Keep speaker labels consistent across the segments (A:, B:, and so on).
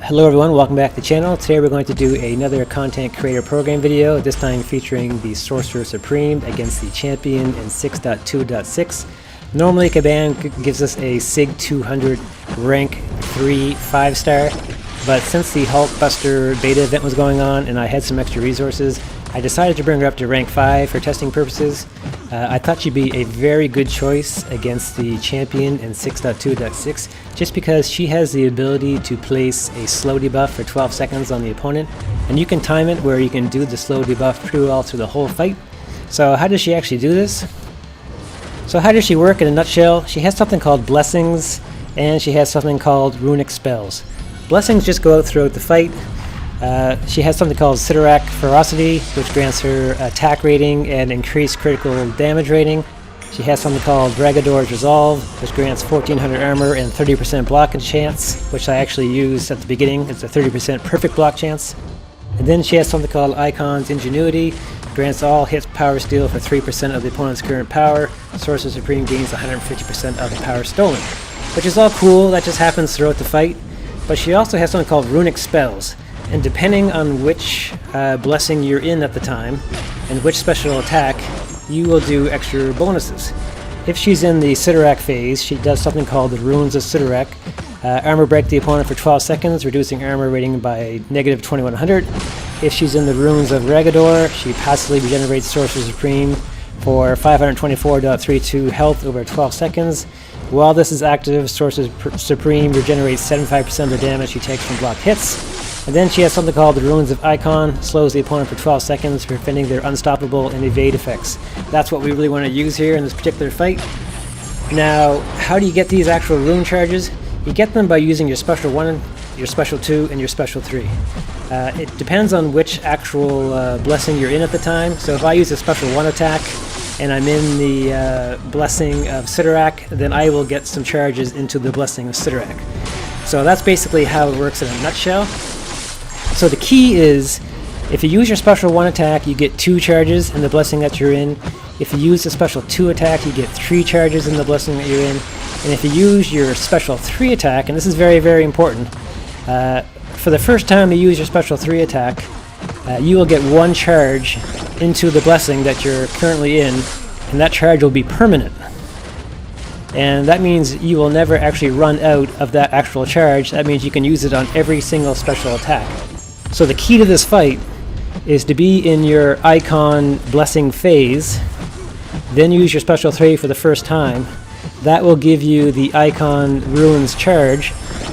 A: Hello everyone, welcome back to the channel. Today we're going to do another content creator program video, this time featuring the Sorcerer Supreme against the champion in 6.2.6. Normally Kabam gives us a SIG 200 rank 3 5-star, but since the Hulkbuster beta event was going on and I had some extra resources, I decided to bring her up to rank 5 for testing purposes. I thought she'd be a very good choice against the champion in 6.2.6 just because she has the ability to place a slow debuff for 12 seconds on the opponent, and you can time it where you can do the slow debuff pretty well through the whole fight. So how does she actually do this? So how does she work in a nutshell? She has something called blessings and she has something called runic spells. Blessings just go out throughout the fight. She has something called Sidorak Ferocity, which grants her attack rating and increased critical damage rating. She has something called Dragador's Resolve, which grants 1400 armor and 30% block chance, which I actually used at the beginning. It's a 30% perfect block chance. And then she has something called Icon's Ingenuity, grants all hits power steal for 3% of the opponent's current power. Sorcerer Supreme gains 150% of the power stolen, which is all cool. That just happens throughout the fight. But she also has something called runic spells. And depending on which blessing you're in at the time and which special attack, you will do extra bonuses. If she's in the Sidorak phase, she does something called the Runes of Sidorak. Armor break the opponent for 12 seconds, reducing armor rating by negative 2100. If she's in the Runes of Dragador, she passively regenerates Sorcerer Supreme for 524.32 health over 12 seconds. While this is active, Sorcerer Supreme regenerates 75% of the damage she takes from blocked hits. And then she has something called the Ruins of Icon, slows the opponent for 12 seconds, preventing their unstoppable and evade effects. That's what we really want to use here in this particular fight. Now, how do you get these actual rune charges? You get them by using your special 1, your special 2, and your special 3. It depends on which actual blessing you're in at the time. So if I use a special 1 attack and I'm in the blessing of Sidorak, then I will get some charges into the blessing of Sidorak. So that's basically how it works in a nutshell. So the key is, if you use your special 1 attack, you get 2 charges in the blessing that you're in. If you use the special 2 attack, you get 3 charges in the blessing that you're in. And if you use your special 3 attack, and this is very, very important, for the first time you use your special 3 attack, you will get 1 charge into the blessing that you're currently in, and that charge will be permanent. And that means you will never actually run out of that actual charge. That means you can use it on every single special attack. So the key to this fight is to be in your Icon blessing phase, then use your special 3 for the first time. That will give you the Icon Ruins charge,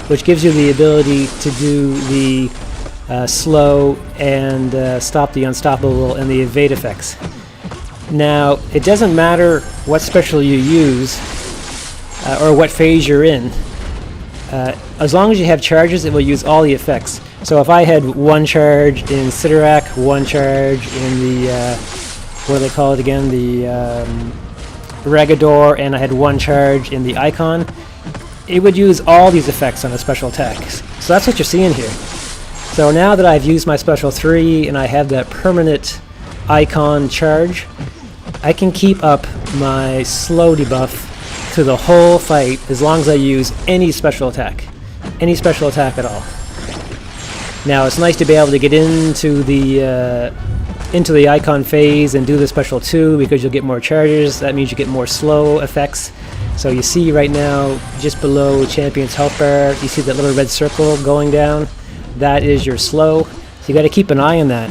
A: which gives you the ability to do the slow and stop the unstoppable and the evade effects. Now, it doesn't matter what special you use or what phase you're in. As long as you have charges, it will use all the effects. So if I had 1 charge in Sidorak, 1 charge in the, what do they call it again, the Dragador, and I had 1 charge in the Icon, it would use all these effects on the special attacks. So that's what you're seeing here. So now that I've used my special 3 and I have that permanent Icon charge, I can keep up my slow debuff through the whole fight as long as I use any special attack at all. Now it's nice to be able to get into the Icon phase and do the special 2 because you'll get more charges. That means you get more slow effects. So you see right now, just below Champion's health bar, you see that little red circle going down. That is your slow. So you got to keep an eye on that.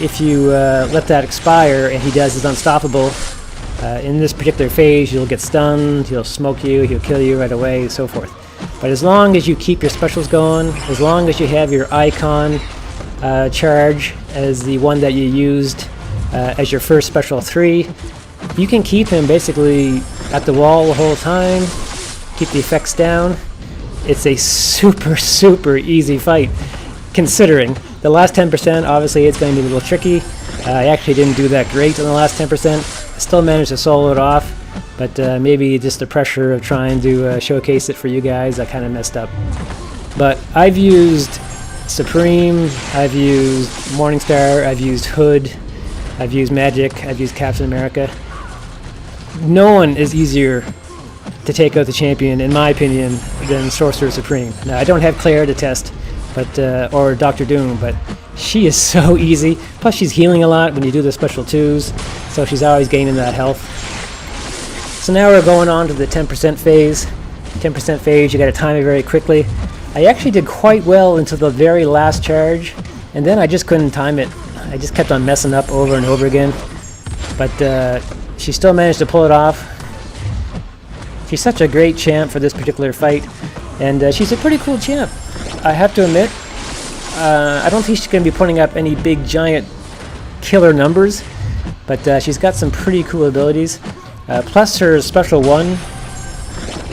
A: If you let that expire and he does his unstoppable, in this particular phase you'll get stunned, he'll smoke you, he'll kill you right away, and so forth. But as long as you keep your specials going, as long as you have your Icon charge as the one that you used as your first special 3, you can keep him basically at the wall the whole time, keep the effects down. It's a super, super easy fight, considering the last 10%, obviously it's going to be a little tricky. I actually didn't do that great in the last 10%. I still managed to solo it off, but maybe just the pressure of trying to showcase it for you guys, I kind of messed up. But I've used Supreme, I've used Morningstar, I've used Hood, I've used Magic, I've used Captain America. No one is easier to take out the champion, in my opinion, than Sorcerer Supreme. Now, I don't have Claire to test, but or Dr. Doom, but she is so easy. Plus she's healing a lot when you do the special 2s, so she's always gaining that health. So now we're going on to the 10% phase. 10% phase, you gotta time it very quickly. I actually did quite well until the very last charge, and then I just couldn't time it. I just kept on messing up over and over again. But she still managed to pull it off. She's such a great champ for this particular fight, and she's a pretty cool champ. I have to admit, I don't think she's going to be putting up any big giant killer numbers, but she's got some pretty cool abilities. Plus her special 1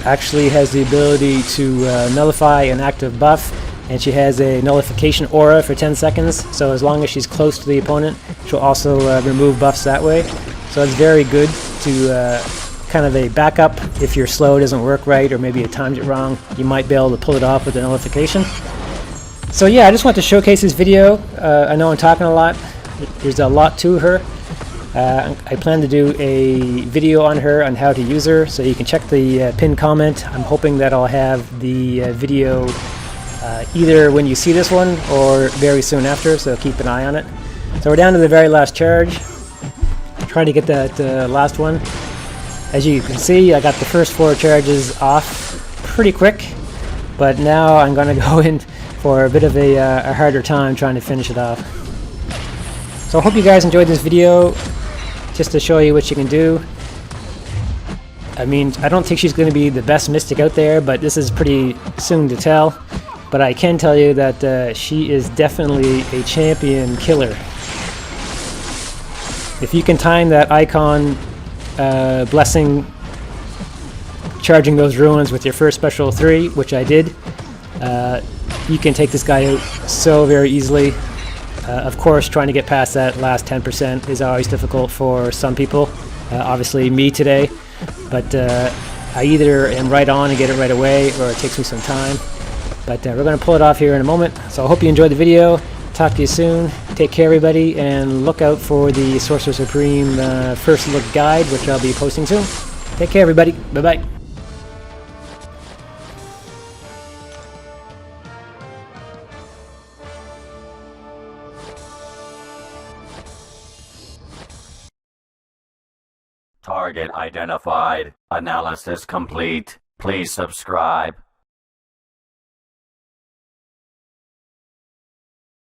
A: actually has the ability to nullify an active buff, and she has a nullification aura for 10 seconds, so as long as she's close to the opponent, she'll also remove buffs that way. So it's very good to kind of a backup if your slow doesn't work right, or maybe you timed it wrong. You might be able to pull it off with the nullification. So yeah, I just want to showcase this video. I know I'm talking a lot. There's a lot to her. I plan to do a video on her on how to use her, so you can check the pinned comment. I'm hoping that I'll have the video either when you see this one or very soon after, so keep an eye on it. So we're down to the very last charge. Trying to get that last one. As you can see, I got the first 4 charges off pretty quick, but now I'm going to go in for a bit of a harder time trying to finish it off. So I hope you guys enjoyed this video, just to show you what you can do. I mean, I don't think she's going to be the best mystic out there, but this is pretty soon to tell. But I can tell you that she is definitely a champion killer. If you can time that icon blessing, charging those ruins with your first special 3, which I did, you can take this guy out so very easily. Of course, trying to get past that last 10% is always difficult for some people. Obviously me today, but I either am right on and get it right away, or it takes me some time. But we're going to pull it off here in a moment. So I hope you enjoyed the video. Talk to you soon. Take care, everybody, and look out for the Sorcerer Supreme first look guide, which I'll be posting soon. Take care, everybody. Bye-bye.
B: Target identified. Analysis complete. Please subscribe.